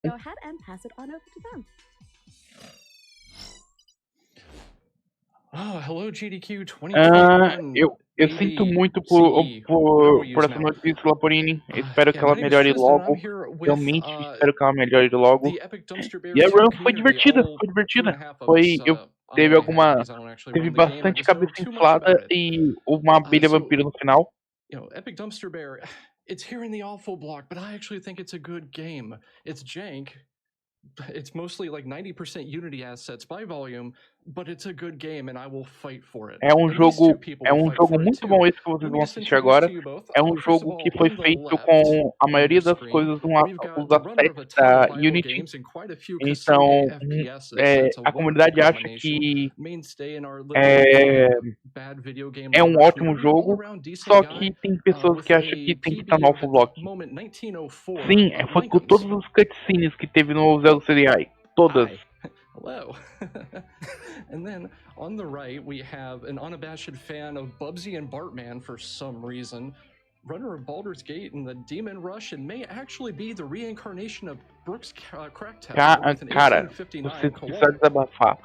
Go ahead and pass it on over to them. Oh, hello, Ah, AGDQ2021. eu sinto muito por essa notícia, Laporini. Espero que ela My name is melhore Tristan, and I'm logo. here with Realmente espero que ela melhore logo. the Epic Dumpster Bear E a 2 run foi community. divertida, All foi divertida. 2.5 of Foi, us. eu I'm teve really happy alguma, because I don't actually teve run the game. I bastante just know cabeça too much inflada about it. e uma abelha So, vampira no final. you know, Epic Dumpster Bear, it's here in the awful block, but I actually think it's a good game. It's jank. It's mostly like 90% Unity assets by volume, but it's a good game and I will fight for it. É um And these two jogo, people é will um fight jogo for it muito too. bom esse que vocês Let me vão just assistir introduce agora. to you both. É um First of jogo all, que foi on the feito left com a on maioria your das screen, coisas, we've got os the runner of a assets ton of da Bible Unity. games and quite a few Então, Kasane FPSs. It's a a wonderful comunidade acha combination. que Mainstay in our little é, bad video game é um lover ótimo community, all jogo, around decent só guy, que tem pessoas with que acham a que tem que estar PB no of, Alpha at Block. the moment, 1904. Sim, foi com Lincolns. todas as cutscenes que teve no Zelda CDI. Todas. Hi. Hello. And then on the right, we have an unabashed fan of Bubsy and Bartman for some reason, runner of Baldur's Gate and the Demon Rush, and may actually be the reincarnation of Brooks Crack Tower with an Cara, 1859 você precisar koala. desabafar.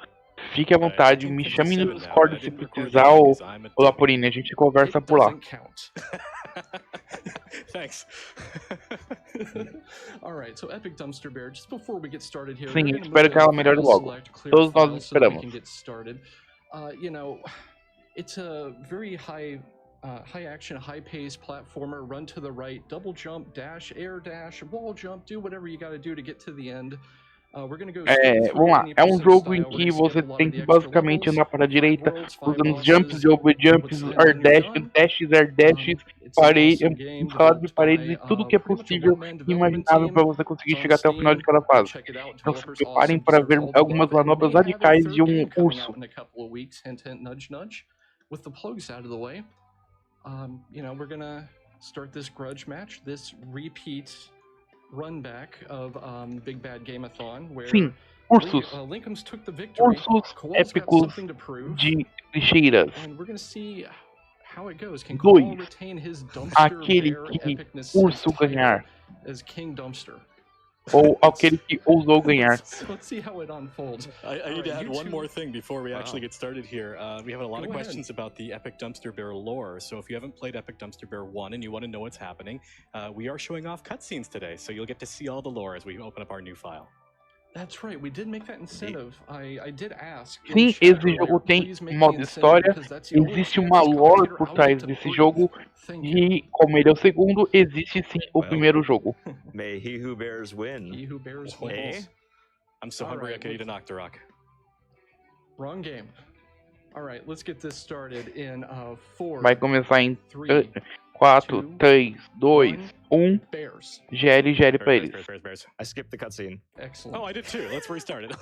Fique à vontade, me chame no Discord se precisar ou Laporini, a gente conversa por lá. Count. Thanks. All right, so Epic Dumpster Bear, just before we get started here, Sim, we're gonna espero move que ela to melhore file logo. select, clear Todos nós files so that we esperamos. can get started. You know, it's a very high action, high pace platformer, run to the right, double jump, dash, air dash, wall jump, do whatever you gotta do to get to the end. We're gonna go straight through Vamos lá, any é um percent jogo em style. We're que gonna skip você a lot tem of the que extra basicamente levels, andar para a 5 direita, worlds, 5 usando os bosses, jumps, over jumps, puts the air end when you're done. dashes, air dashes, It's an parede, awesome game escalado de developed paredes by e tudo que é pretty much a possível one-man e development imaginável team. para você conseguir It's on chegar até o final de Steam. cada Go fase. check it out. Então se Developers preparem awesome, para deserves ver all the algumas love, and manobras may have a radicais de third game coming urso. out in a couple of weeks. Hint, hint, nudge, nudge. With the plugs out of the way, you know, we're gonna start this grudge match, this repeat run back of Big Bad Game-a-thon, where Sim, ursos. Lincolns took the victory. Ursos Koala's got épicos something to prove, de lixeiras. and we're gonna see how it goes. Can Koala 2. retain his Dumpster Aquele Bear que epicness urso title ganhar. as King Dumpster? Ou aquele que ousou ganhar. Let's see how it unfolds. I need to add one more thing before we actually get started here. We have a lot Go of ahead. questions about the Epic Dumpster Bear lore. So if you haven't played Epic Dumpster Bear 1 and you want to know what's happening, we are showing off cutscenes today. So you'll get to see all the lore as we open up our new file. That's right, we did make that incentive. I did ask. Sim, esse jogo tem modo história, existe uma lore por trás desse jogo, e como ele é o segundo, existe sim o primeiro jogo. May he who bears win. He who bears Oh. wins. I'm so hungry I could eat an Octorok. Wrong game. All right, let's get this started in 4. Vai começar em 3, 4, 3, 2, 1. Bears. Gere pra eles. Bears. I skipped the cutscene. Excellent. Oh, I did too. Let's restart it.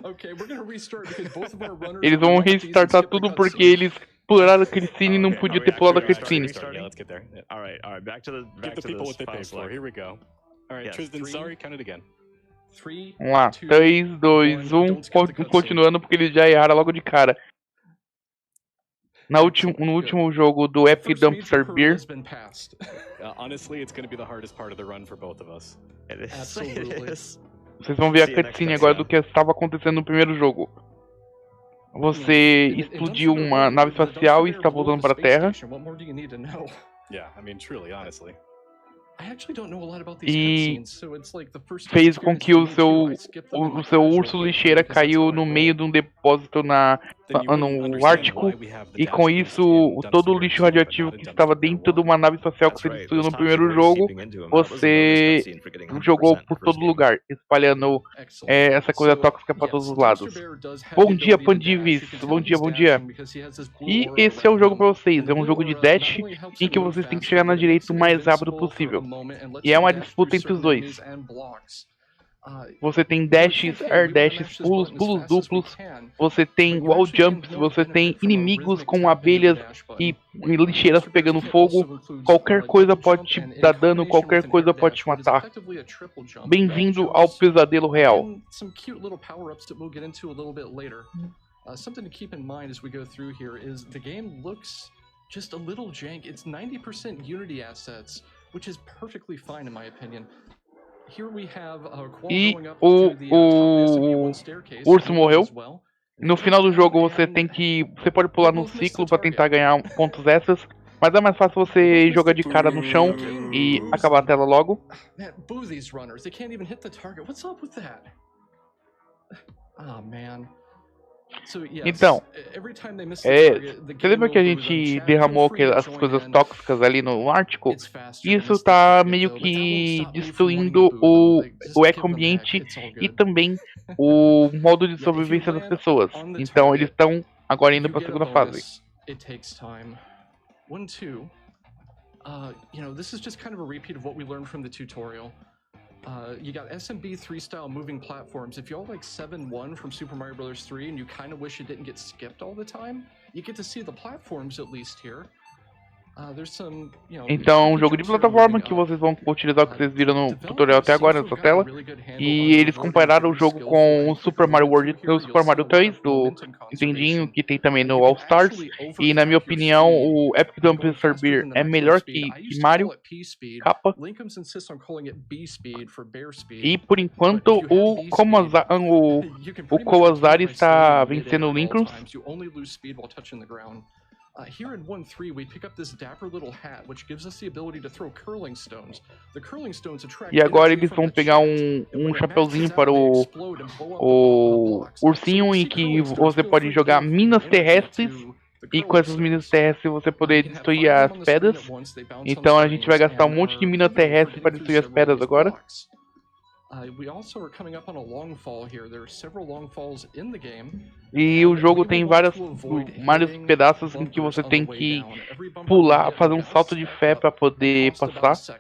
Okay, we're gonna restart because both of our runners. Eles vão restartar tudo porque eles pularam a cutscene e não podia ter pulado a cutscene. Yeah, let's get there. Yeah. All right. Back to the Give the people what they paid for. Here we go. All right, Yes. Tristan, 3, sorry, count it again. 3, Vamos lá, 2, 3, 2, 1, Don't skip the cutscene. continuando porque eles já erraram logo de cara. No último jogo do Epic First Dumpster major hurdle Bear, has been passed. Honestly, it's going to be the hardest part of the run for both of us. It is. Absolutely. It is. vocês vão ver a See you next cutscene time. agora do que estava acontecendo no primeiro jogo. Você explodiu uma nave espacial e está voltando para a Terra. What more do you need to know? Yeah, I mean, truly, honestly. I actually don't know a lot about these E cutscenes, so it's like the first fez com que o experience for me too. I skipped them in my seu casual urso playthrough lixeira because that's how caiu I no roll. meio de um depósito Then you wouldn't no understand Ártico, why we have the e com dash isso boost in todo o Dumpster lixo Bear 2, but radioativo not in que estava Dumpster Bear dentro de 1. uma nave espacial que That's você right. destruiu Those no toxic primeiro waste jogo, seeping into him. That was a bonus você cutscene for getting jogou 100% por the first todo game. lugar, espalhando Excellent. essa coisa So, tóxica para yes, todos os Dumpster lados. Bear does have Bom the dia, ability to dash. Pandivis. You can Bom tell dia, he's bom dia. dashing because he has this blue E aura esse é o around jogo him. para vocês. And É the um blue jogo de aura dash not only helps em him que move vocês têm que faster, chegar na but it direita o makes him mais rápido invincible for a possível. moment and lets E é him uma dash disputa through entre os certain dois. enemies and blocks. Você tem You would dashes, think, hey, air we wanna dashes, mash this pulos, button as pulos fast as we duplos, can, você tem but you wall actually gain jumps, more você tem benefit from a inimigos rhythmic com tapping of the abelhas dash e button. lixeiras Dumpster Bear pegando kit fogo. also includes Qualquer coisa double pode jump te and in dar dano, combination qualquer with an coisa air pode dash, te what is matar. effectively a triple jump. Bem-vindo Wall ao jumps pesadelo real. and some cute little power-ups that we'll get into a little bit later. Something to keep in mind as we go through here is the game looks just a little jank. It's 90% Unity assets, which is perfectly fine in my opinion. E o urso morreu. No final do jogo você pode pular no ciclo para tentar ganhar pontos extras, mas é mais fácil você jogar de cara no chão e acabar a tela logo. Então, você lembra que a gente derramou as coisas tóxicas ali no Ártico? Isso tá meio que destruindo o ecoambiente e também o modo de sobrevivência das pessoas. Então eles estão agora indo para a segunda fase. This is just kind of a repeat of what we learned from the tutorial. You got SMB3 style moving platforms. If y'all like 7-1 from Super Mario Bros. 3 and you kind of wish it didn't get skipped all the time, you get to see the platforms at least here. Então, um jogo de plataforma que vocês vão utilizar o que vocês viram no tutorial até agora nessa tela. E eles compararam o jogo com o Super Mario World, o Super Mario 3 do Nintendinho, que tem também no All Stars. E na minha opinião, o Epic Dumpster BR é melhor que Mario, capa. E por enquanto o Kawasari está vencendo o Lincoln. Here in 1-3, we pick up this dapper little hat, which gives us the ability to throw curling stones. The curling stones attract. E agora eles vão pegar um chapeuzinho para o ursinho, em que você pode jogar minas terrestres. E com essas minas terrestres você poder destruir as pedras. Então a gente vai gastar um monte de mina terrestre para destruir as pedras agora. E o jogo tem vários pedaços em que você tem que pular, fazer um salto de fé para poder passar.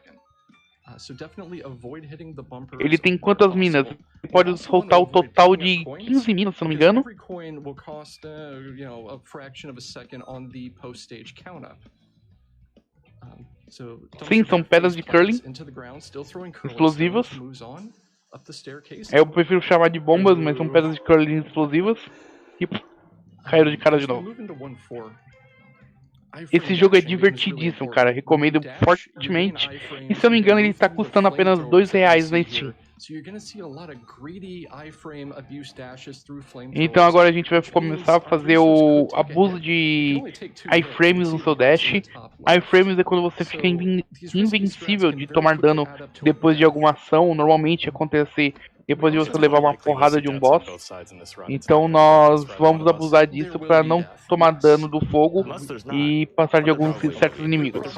Ele tem quantas minas? Você pode soltar o total de 15 minas, se não me engano. Sim, são pedras de curling explosivas. Eu prefiro chamar de bombas, mas são pedras de curling explosivas. E caíram de cara de novo. Esse jogo é divertidíssimo, cara. Recomendo fortemente. E se eu não me engano, ele tá custando apenas R$2 na Steam. Então agora a gente vai começar a fazer o abuso de iframes no seu dash. Iframes é quando você fica invencível de tomar dano depois de alguma ação. Normalmente acontece depois de você levar uma porrada de um boss. Então nós vamos abusar disso para não tomar dano do fogo e passar de alguns certos inimigos.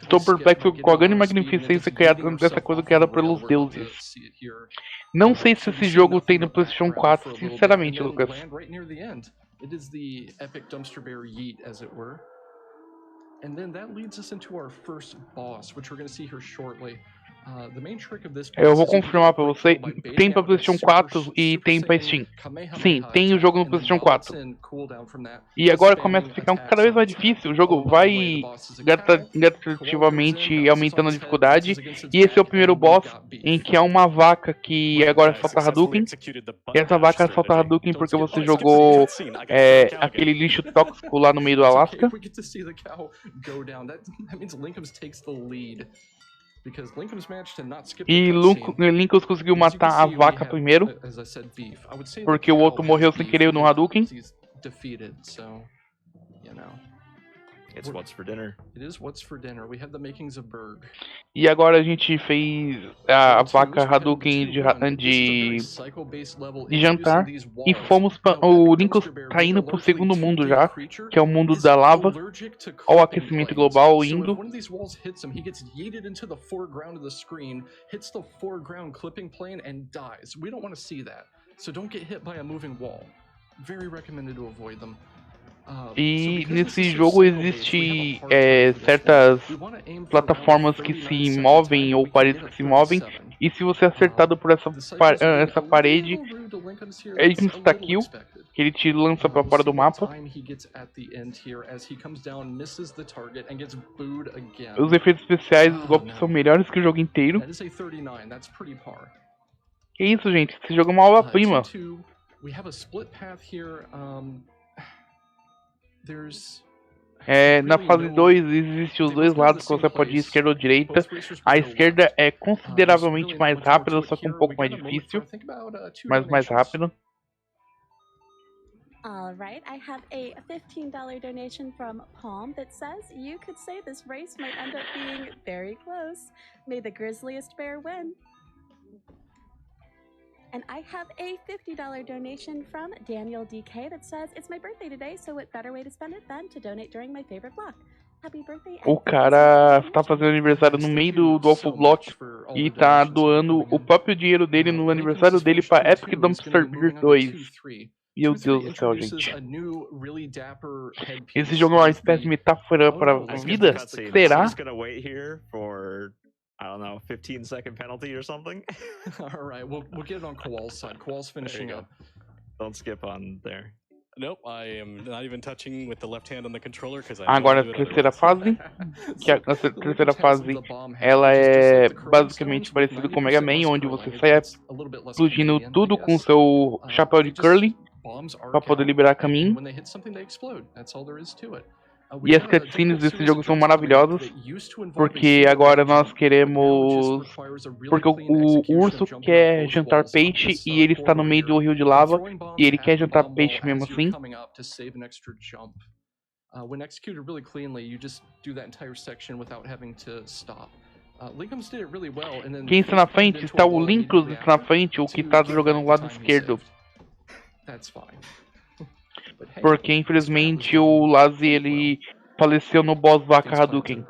Estou perplexo com a grande magnificência criada dessa coisa criada pelos deuses. Não sei se esse jogo tem no PlayStation 4, sinceramente, Lucas. Eu vou confirmar pra você. Tem pra PlayStation 4 e tem pra Steam. Sim, tem o jogo no PlayStation 4. E agora começa a ficar cada vez mais difícil. O jogo vai gradativamente aumentando a dificuldade. E esse é o primeiro boss, em que é uma vaca que agora solta Hadouken. E essa vaca solta Hadouken porque você jogou aquele lixo tóxico lá no meio do Alasca. E Lincoln conseguiu matar a vaca primeiro, porque o outro morreu sem querer no Hadouken. It's what's for dinner. It is what's for dinner. We have the makings of Berg. E agora a gente fez a vaca Hadouken de jantar e fomos para o Lincoln tá indo pro segundo mundo já, que é o mundo da lava, ao aquecimento global indo. E nesse jogo existe certas plataformas que se movem ou paredes que se movem, e se você é acertado por essa parede, é insta-kill, que ele te lança para fora do mapa. Os efeitos especiais dos golpes são melhores que o jogo inteiro. Que isso, gente, esse jogo é uma obra-prima. Na fase 2 existem os dois lados que você pode ir, esquerda ou direita. A esquerda é consideravelmente mais rápida, só que um pouco mais difícil, mas mais rápido. All right, I have a $15 donation from Palm that says you could say this race might end up being very close. May the grisliest bear win. And I have a $50 donation from Daniel DK that says it's my birthday today, so what better way to spend it than to donate during my favorite block. Happy birthday. O cara tá fazendo aniversário no meio do Awful Block e tá doando o próprio dinheiro dele no aniversário dele pra Epic Dumpster Beer 2. Meu Deus do céu, gente. Esse jogo é uma espécie de metáfora para a vida? Será? I don't know, 15-second penalty or something? All right, we'll get it on Kowal's side. Kowal's finishing up. Don't skip on there. Nope, I am not even touching with the left hand on the controller because I Agora a terceira fase, que a terceira fase, ela é basicamente parecida com o Mega Man, onde você sai explodindo tudo com seu chapéu de curling para poder liberar caminho. E as cutscenes desse jogo são maravilhosas, porque agora nós queremos... Porque o urso quer jantar peixe e ele está no meio do rio de lava e ele quer jantar peixe mesmo assim. Quem está na frente está o Linkus, está na frente, o que está jogando no lado esquerdo. Porque infelizmente o Lazi ele faleceu no boss vaca Hadouken.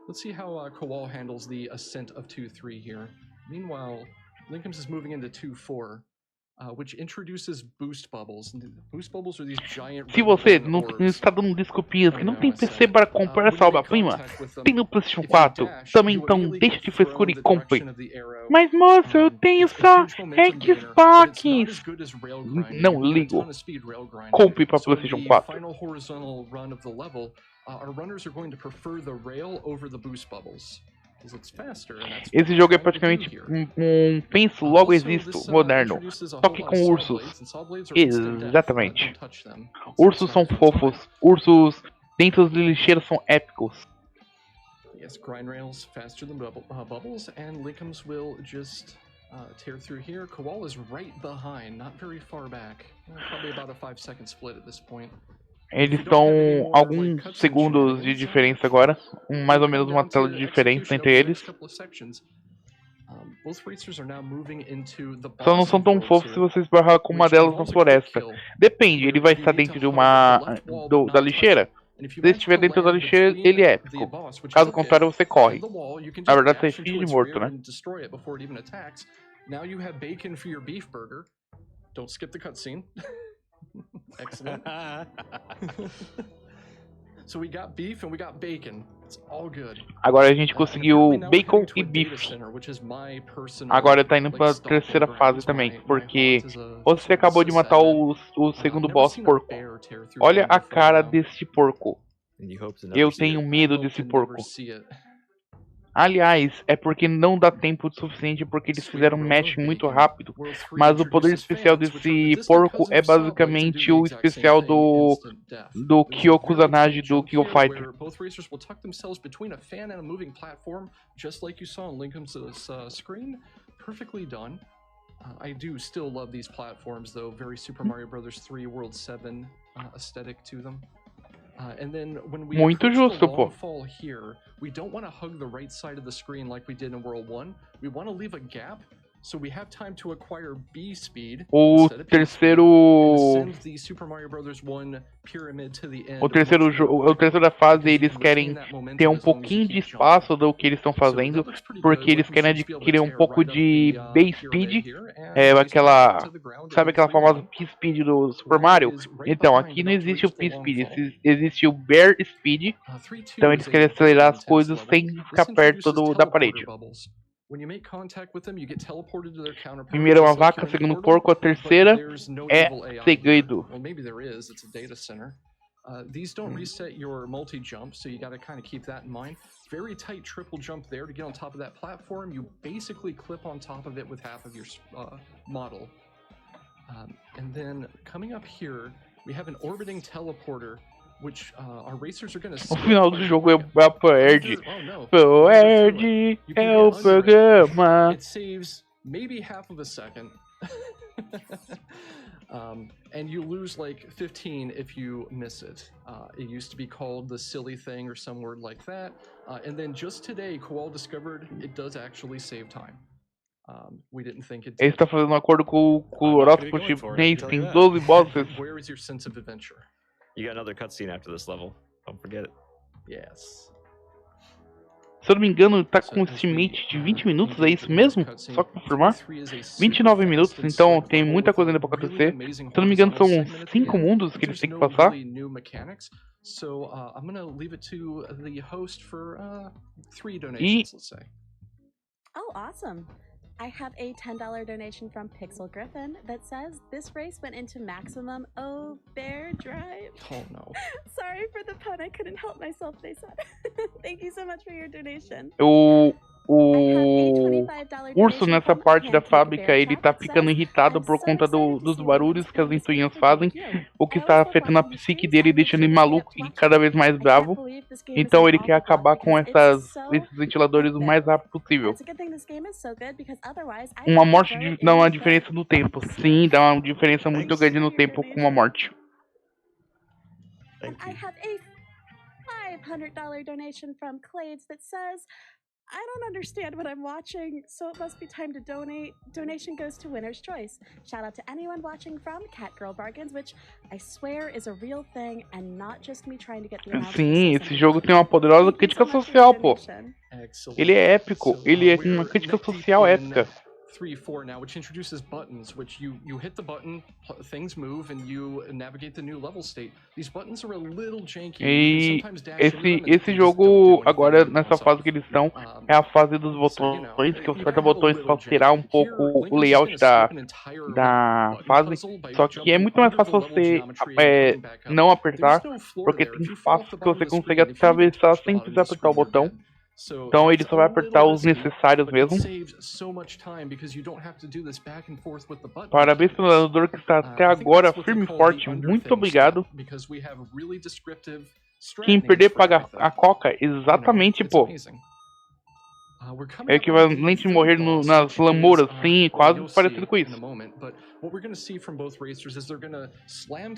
Let's see how Kowal handles the ascent of 2-3 here. Meanwhile, Linkums is moving into 2-4, which introduces boost bubbles. Boost bubbles are these giant. Se você não está dando desculpinhas que não tem PC para comprar essa obra-prima, tem no PlayStation 4. Também então deixa de frescura e compre. Mas moço, eu tenho só Xbox. Não ligo. Compre para PlayStation 4. Our runners are going to prefer the rail over the boost bubbles. Esse jogo é praticamente um penso logo existo moderno, só que com ursos. Exatamente. Ursos são fofos, ursos dentro de lixeiras são épicos. Yes, grind rails faster than bubbles, and Linkums will just tear through here. Kowal is right behind, not very far back. Probably about a 5-second split at this point. Eles estão alguns segundos de diferença agora, mais ou menos uma tela de diferença entre eles. Só não são tão fofos se você esbarrar com uma delas na floresta. Depende, ele vai estar dentro de da lixeira. Se ele estiver dentro da lixeira, ele é épico. Caso contrário, você corre. Na verdade, você finge de morto, né? Now you have bacon for your beef burger. Don't skip the cutscene. Excellent. So we got beef and we got bacon. It's all good. Agora a gente conseguiu bacon e beef. Agora tá indo pra terceira fase também, porque você acabou de matar o segundo boss porco. Olha a cara desse porco. Eu tenho medo desse porco. Aliás, é porque não dá tempo suficiente porque eles fizeram um match muito rápido. Mas o poder especial desse porco é basicamente o especial do Kyo Kusanagi do King of Fighter. I do still love these platforms though, very Super Mario Bros. 3 World 7 aesthetic to them. And then when we muito justo, pô. Fall here, we don't want to hug the right side of the screen like we did in World 1. We want to leave a gap so we have time to acquire B speed. O terceiro the Super Mario Bros. 1 pyramid to the end. O terceira fase eles querem ter um pouquinho de espaço do que eles estão fazendo, porque eles querem adquirir um pouco de B speed, sabe aquela famosa P speed do Super Mario? Então, aqui não existe o P speed, existe o Bear speed. Então eles querem acelerar as coisas sem ficar perto da parede. Primeiro é uma vaca, segundo um porco, a terceira é segredo. These don't reset your multi-jump, so you gotta kind of keep that in mind. Very tight triple jump there to get on top of that platform. You basically clip on top of it with half of your model. And then coming up here, we have an orbiting teleporter which our racers are going to O final do jogo é a Perd. Oh no. Perd é o programa. It saves maybe half of a second. And you lose like 15 if you miss it. It used to be called the silly thing or some word like that. And then just today, Koal discovered it does actually save time. We didn't think it did. Ele está fazendo um acordo com o horóscopo chinês, tem 12 bosses. Where is your sense of adventure? You got another cutscene after this level. Don't forget it. Yes. Se eu não me engano, tá com um estimate de 20 minutos, é isso mesmo? Só confirmar? 29 minutos, então tem muita coisa ainda pra acontecer. Se eu não me engano, são 5 mundos que eles têm que passar. So I'm gonna leave it to the host for 3 donations, let's say. Oh, awesome. I have a $10 donation from Pixel Griffin that says this race went into maximum bear drive. Oh no. Sorry for the pun, I couldn't help myself, they said. Thank you so much for your donation. O urso nessa parte da fábrica, ele tá ficando irritado por conta dos barulhos que as ventoinhas fazem, o que está afetando a psique dele, deixando ele maluco e cada vez mais bravo. Então ele quer acabar com esses ventiladores o mais rápido possível. Uma morte dá uma diferença no tempo. Sim, dá uma diferença muito grande no tempo com uma morte. And I have a $500 donation from Clades that says, I don't understand what I'm watching, so it must be time to donate. Donation goes to winner's choice. Shout out to anyone watching from Catgirl Bargains, which I swear is a real thing and not just me trying to get the amount. Sim, esse jogo tem uma poderosa crítica social, pô. Ele é épico, ele é uma crítica social épica. 3-4 now, which introduces buttons, which you hit the button, things move, and you navigate the new level state. These buttons are a little janky. E esse jogo, agora nessa fase que eles estão, é a fase dos botões, que você aperta botões para alterar um pouco o layout da fase. Só que é muito mais fácil você não apertar, porque tem espaço que você consegue atravessar sem precisar apertar o botão. Então ele só vai apertar os necessários mesmo. Parabéns pelo nadador que está até agora firme e forte. Muito obrigado. Quem perder paga a coca. Exatamente, pô. É equivalente a morrer nas lamouras, sim, quase parecido com isso.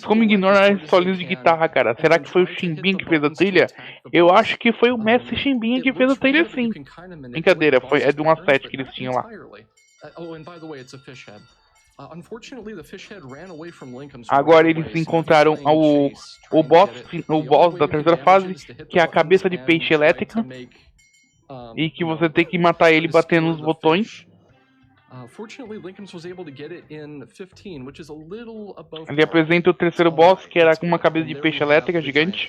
Como ignorar esse solinho de guitarra, cara? Será que foi o Chimbinha que fez a trilha? Eu acho que foi o mestre Chimbinha que fez a trilha, sim. Brincadeira, é de um asset que eles tinham lá. Agora eles encontraram o boss da terceira fase, que é a cabeça de peixe elétrica. E que você tem que matar ele batendo nos botões. Ele apresenta o terceiro boss, que era com uma cabeça de peixe elétrica gigante.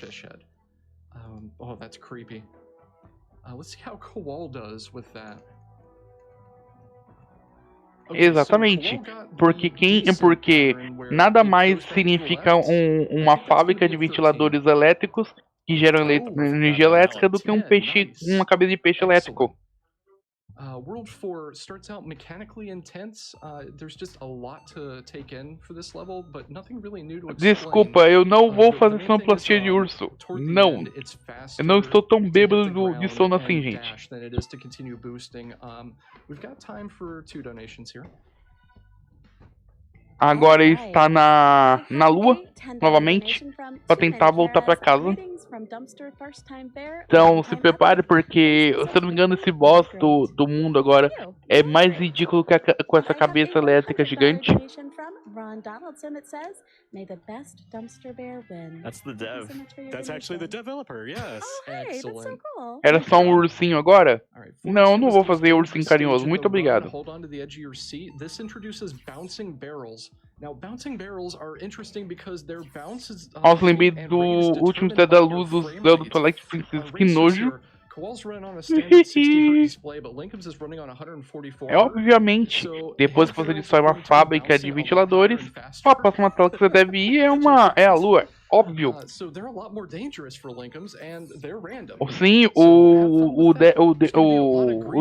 Oh, that's creepy. Let's see how Koal does with that. Exatamente, porque nada mais significa uma fábrica de ventiladores elétricos que geram energia elétrica do que uma cabeça de peixe elétrico. World 4 starts out mechanically intense. There's just a lot to take in for this level, but nothing really new to explain. Desculpa, eu não vou fazer sonoplastia de urso. Não. Eu não estou tão bêbado de sono assim, gente. We've got time for 2 donations here. Agora ele está na lua, novamente, para tentar voltar para casa. Então se prepare, porque, se eu não me engano, esse boss do mundo agora é mais ridículo que com essa cabeça elétrica gigante. That's the dev. That's actually the developer, yes. Excellent. Era só um ursinho agora? Não, não vou fazer ursinho carinhoso, muito obrigado. Hold on to the edge of your seat. This introduces bouncing barrels. Now, bouncing barrels are interesting because their bounce is Nossa, lembrei do último Zé da Luz do Zelda Twilight Princess, que nojo. É obviamente, depois que você destrói uma fábrica de ventiladores, a próxima tela que você deve ir é a lua. óbvio. Sim, o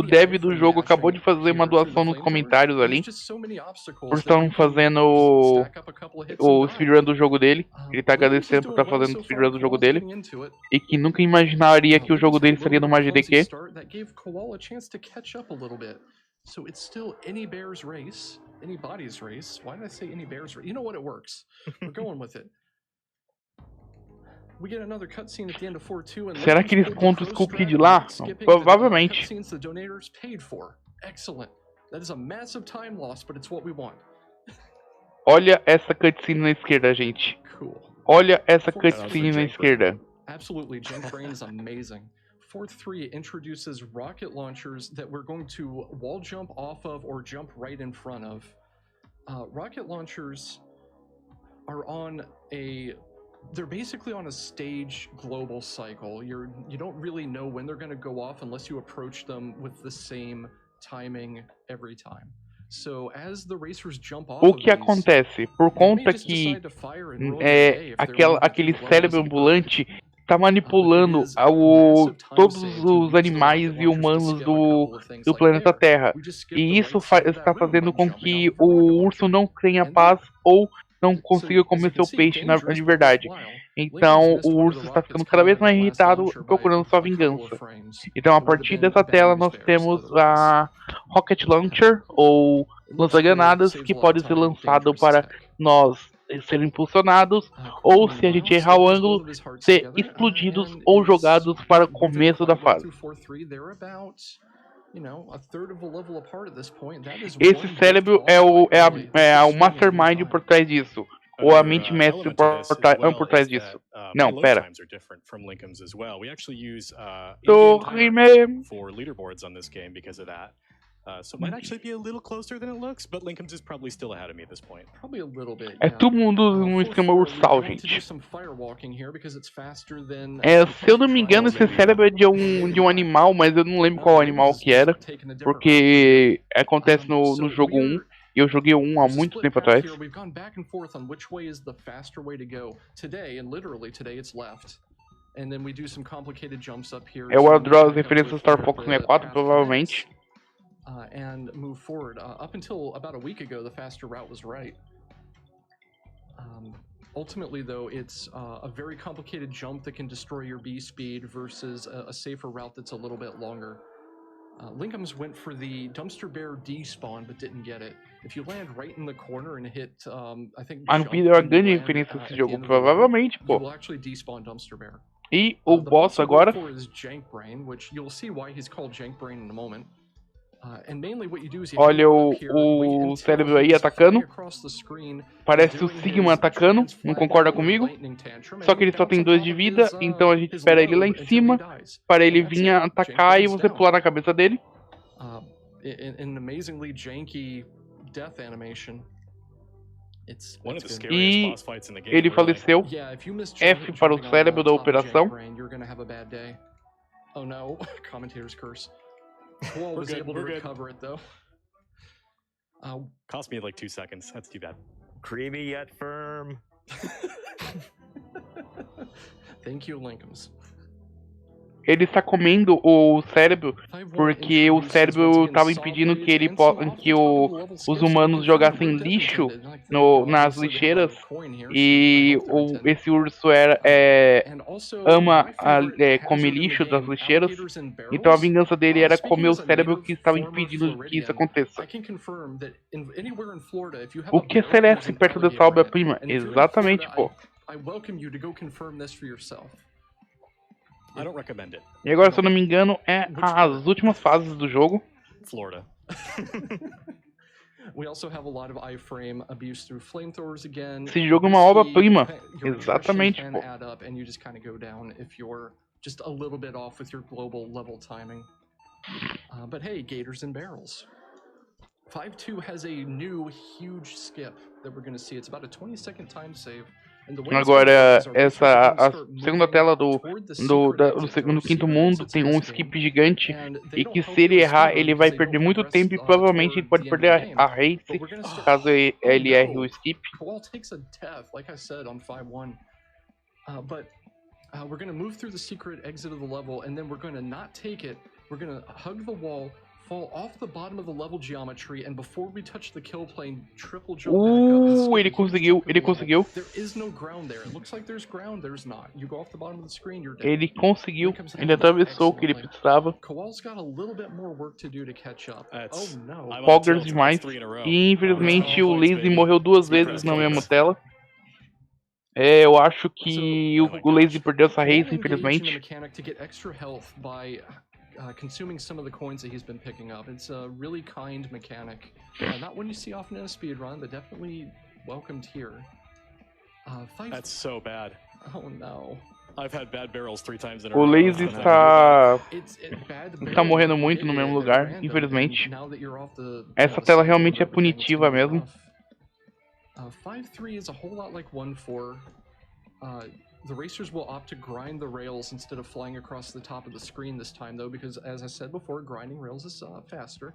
dev do jogo acabou de fazer uma doação nos comentários ali. Por estar fazendo o speedrun do jogo dele. Ele tá agradecendo por estar fazendo o speedrun do jogo dele. E que nunca imaginaria que o jogo dele seria numa AGDQ. So it's still any bear's race, anybody's race. Why did I say any bear's race? You know what, it works. We're going with it. We get another cutscene at the end of 4-2 and será que eles contam os cookies lá? Provavelmente. Cutscenes the donators paid for. Excellent. That is a massive time loss, but it's what we want. Olha essa cutscene na esquerda, gente. Cool. Olha essa cutscene na esquerda. Absolutely, Janeiro is amazing. 4.3 introduces rocket launchers that we're going to wall jump off of or jump right in front of. Rocket launchers are they're basically on a stage global cycle. You don't really know when they're going to go off unless you approach them with the same timing every time. So as the racers jump off o que acontece? Por conta que aquele cérebro ambulante tá manipulando todos os animais e humanos do planeta Terra. E isso está fazendo com que o urso não tenha paz ou não consiga comer seu peixe de verdade. Então o urso está ficando cada vez mais irritado, procurando sua vingança. Então a partir dessa tela nós temos a Rocket Launcher, ou lança-granadas, que pode ser lançado para nós serem impulsionados, ou se a gente errar o ângulo, ser explodidos ou jogados para o começo da fase. Esse cérebro é o mastermind por trás disso, ou a mente mestre por trás disso. Não, pera. So it might actually be a little closer than it looks, but Linkham's is probably still ahead of me at this point. Probably a little bit. É todo mundo um esquema ursal, gente. Se eu não me engano, esse cérebro é de um animal, mas eu não lembro qual animal que era, porque acontece no jogo 1. E eu joguei um há muito tempo atrás. É o Draw as referências Star Fox 64, provavelmente. And move forward. Up until about a week ago, the faster route was right. Ultimately, though, it's a very complicated jump that can destroy your B speed versus a safer route that's a little bit longer. Linkham's went for the Dumpster Bear despawn, but didn't get it. If you land right in the corner and hit, I think. Mas não deu a grande referência desse jogo, provavelmente, pô. Will actually despawn Dumpster Bear. E o boss agora? Is Jank Brain, which you'll see why he's called Jank Brain in a moment. Olha o cérebro aí atacando. Parece o Sigma atacando. Não concorda comigo? Só que ele só tem 2 de vida. Então a gente espera ele lá em cima para ele vir atacar e você pular na cabeça dele. E ele faleceu. F para o cérebro da operação. Oh no, commentator's curse. Wall was able to recover it though. Cost me like 2 seconds. That's too bad. Creamy yet firm. Thank you, Linkham's. Ele está comendo o cérebro porque o cérebro estava impedindo que os humanos jogassem lixo nas lixeiras, e esse urso ama comer lixo das lixeiras, então a vingança dele era comer o cérebro que estava impedindo que isso aconteça. O que é Celeste perto dessa obra-prima? Exatamente, pô. I don't recommend it. E agora, se eu não me engano, é as últimas fases do jogo. Florida. Esse jogo é uma obra-prima. Exatamente, pô. Just a little bit off with your global level timing. But hey, Gators and Barrels. 5.2 has a new huge skip that we're going to see. It's about a 20-second time save. Agora, a segunda tela do quinto mundo tem um skip gigante, e que se ele errar, ele vai perder muito tempo e provavelmente ele pode perder a race caso ele erre o skip. But we're going to move through the secret exit of the level, and then we're going to not take it. We're going to hug the wall, fall off the bottom of the level geometry, and before we touch the kill plane, triple jump back up. Ele conseguiu, ele conseguiu. There is no ground there. It looks like there's ground, there's not. You go off the bottom of the screen, you're dead. Ele conseguiu, ele atravessou o que ele precisava. Kowal's got a little bit more work to do to catch up. Oh no. Poggers demais. E infelizmente o Lazy morreu 2 vezes na mesma tela. Eu acho que o Lazy perdeu essa race, infelizmente. Consuming some of the coins that he's been picking up. It's a really kind mechanic. Not one you see often in a speedrun, but definitely welcomed here. That's so bad. Oh no. I've had bad barrels 3 times in a O row. Lazy está morrendo muito no mesmo lugar, infelizmente. Essa tela realmente é punitiva mesmo. 5-3 is a whole lot like 1-4. The racers will opt to grind the rails instead of flying across the top of the screen this time, though, because as I said before, grinding rails is faster.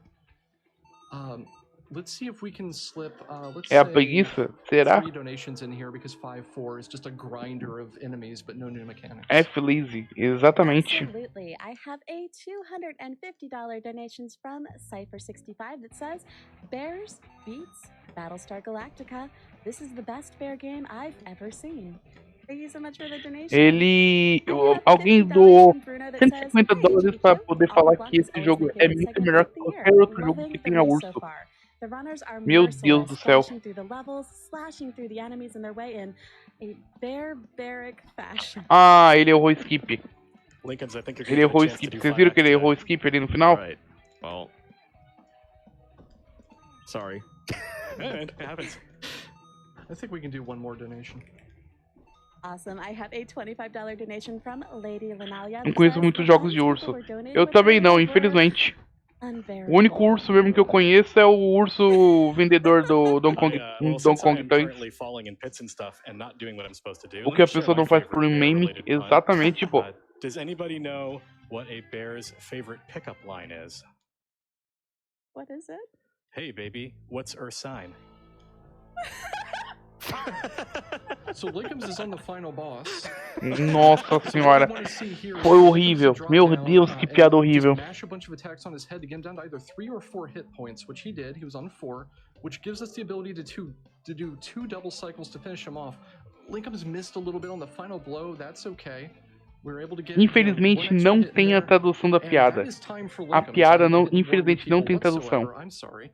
Let's see if we can slip. Let's É a preguiça? Será? 3 donations in here because 5-4 is just a grinder of enemies, but no new mechanics. Lazy, exatamente. Absolutely. I have a $250 donations from Cypher65 that says, Bears beats Battlestar Galactica. This is the best bear game I've ever seen. Thank you so much for the donation. Alguém doou $150 para poder falar que esse jogo é muito melhor que qualquer outro jogo que tenha urso. Meu Deus do céu. Ah, ele errou o skip. Ele errou o skip. Vocês viram que ele errou o skip ali no final? Right. Well, sorry. It happens. I think we can do one more donation. Awesome. I have a $25 donation from Lady Linalia. Não conheço muitos jogos de urso. Eu também não, infelizmente. O único urso mesmo que eu conheço é o urso vendedor do Donkey Kong Toys. O que a pessoa não faz por meme, exatamente, pô. Does anybody know what a bear's favorite pickup line is? What is it? Hey baby, what's her sign? So Lickums is on the final boss. Nossa senhora, foi horrível. Meu Deus, que piada horrível. Mash a bunch of attacks on his head to get him down to either 3 or 4 hit points, which he did. He was on 4, which gives us the ability to do 2 double cycles to finish him off. Lickums missed a little bit on the final blow. That's okay. Infelizmente não tem a tradução da piada. A piada não, infelizmente não tem tradução. I'm sorry.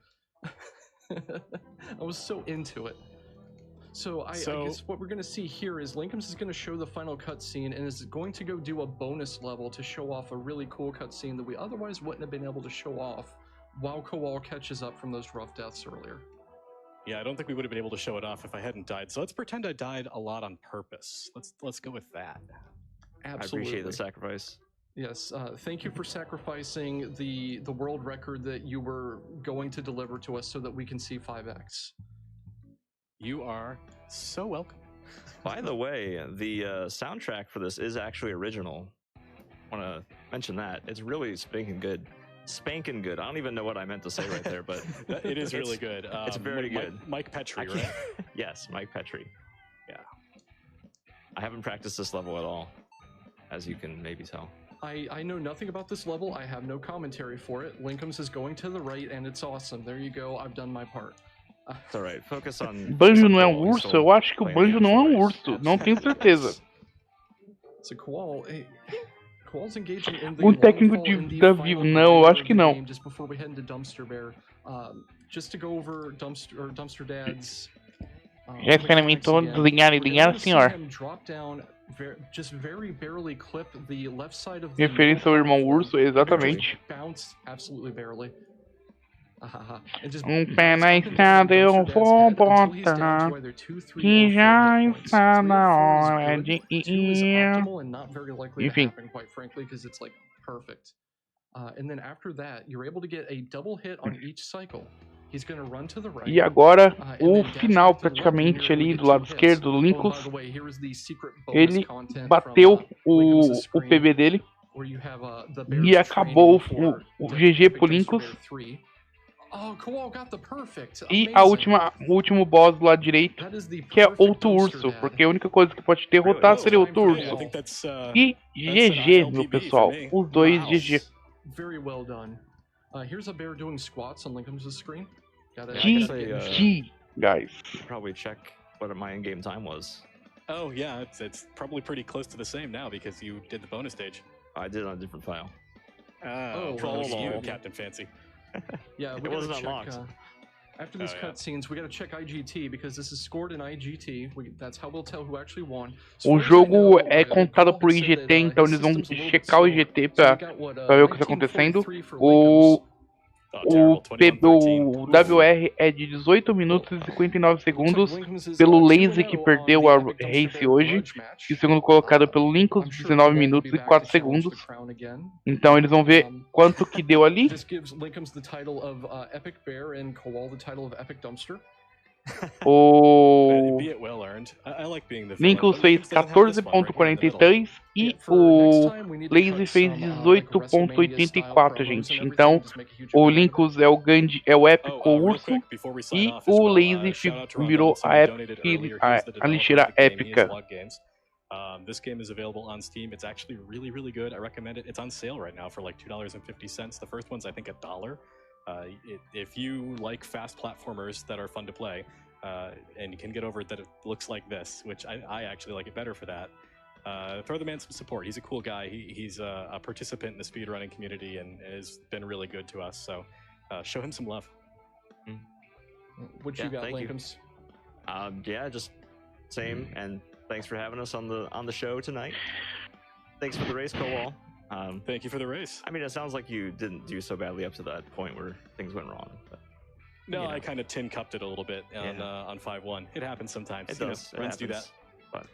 I was so into it. So I guess what we're going to see here is Linkums is going to show the final cutscene and is going to go do a bonus level to show off a really cool cutscene that we otherwise wouldn't have been able to show off while Kowal catches up from those rough deaths earlier. Yeah, I don't think we would have been able to show it off if I hadn't died. So let's pretend I died a lot on purpose. Let's go with that. Absolutely. I appreciate the sacrifice. Yes, thank you for sacrificing the world record that you were going to deliver to us so that we can see 5x. You are so welcome. By the way, the soundtrack for this is actually original. I want to mention that. It's really spanking good. Spanking good. I don't even know what I meant to say right there, but it is really good. It's very good. Mike Petrie, right? Yes, Mike Petrie. Yeah. I haven't practiced this level at all, as you can maybe tell. I know nothing about this level. I have no commentary for it. Linkums is going to the right, and it's awesome. There you go. I've done my part. It's alright. Focus on. Banjo não é um urso? Eu acho que o Banjo não é um urso. Não tenho certeza. So Kowal's engaging in the O técnico da Vivo, não, eu acho que não. Just before we head into Dumpster Bear, just to go over Dumpster Dad's. Já experimentou desligar, senhor? Referência ao irmão urso, exatamente. Pé na estrada eu vou botar, que já está na hora de ir. Enfim. E agora, o final praticamente ali do lado esquerdo do Linkus, ele bateu o PB dele e acabou o GG pro Linkus. Oh, Kowal got the perfect. E Amazing. o último boss do lado direito, That is the que é perfect outro dumpster urso, dad. porque a única coisa que pode derrotar seria outro Really? urso. I think that's, E that's an GG, meu ILPB pessoal. for me. Os dois Wow. GG. Very well done. Here's a bear doing squats on Lincoln's screen. Gotta Yeah, get used to GG, guys. Probably check what my in-game time was. Oh yeah, it's probably pretty close to the same now because you did the bonus stage. I did it on a different file. Oh, probably well, you, well. Captain Fancy. Yeah, we It gotta wasn't check, unlocked. After these Oh, yeah. cutscenes, we gotta check IGT because this is scored in IGT. That's how we'll tell who actually won. O jogo é contado por IGT, então eles vão checar o IGT pra ver o que está acontecendo. O WR é de 18 minutos e 59 segundos pelo Lazy, que perdeu a race hoje. E o segundo colocado pelo Lincoln, 19 minutos e 4 segundos. Então eles vão ver quanto que deu ali. This gives Lincoln's the title of Epic Bear and Kowal the title of Epic Dumpster. O Be it well earned. I like being the Lincoln fez 14.43 e o Lazy fez 18.84, gente. Então o Lincoln é o grande, é o épico urso e o Lazy virou a lixeira épica. This game is available on Steam. It's actually really, really good. I recommend it. It's on sale right now for like $2.50. The first one's I think $1. If you like fast platformers that are fun to play, and you can get over it that it looks like this, which I actually like it better for that, throw the man some support. He's a cool guy. He's a participant in the speedrunning community and has been really good to us. So show him some love. What you got, Lincolns? Yeah, just same. And thanks for having us on the show tonight. Thanks for the race, Kowal. Thank you for the race. I mean, it sounds like you didn't do so badly up to that point where things went wrong. But, no, I kind of tin cupped it a little bit on 5-1. It happens sometimes. It does. Runs do that. But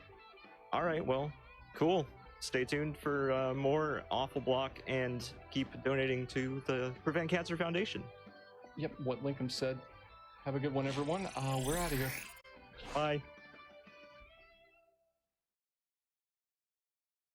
all right, well, cool. Stay tuned for more Awful Block and keep donating to the Prevent Cancer Foundation. Yep, what Lincoln said. Have a good one, everyone. We're out of here. Bye.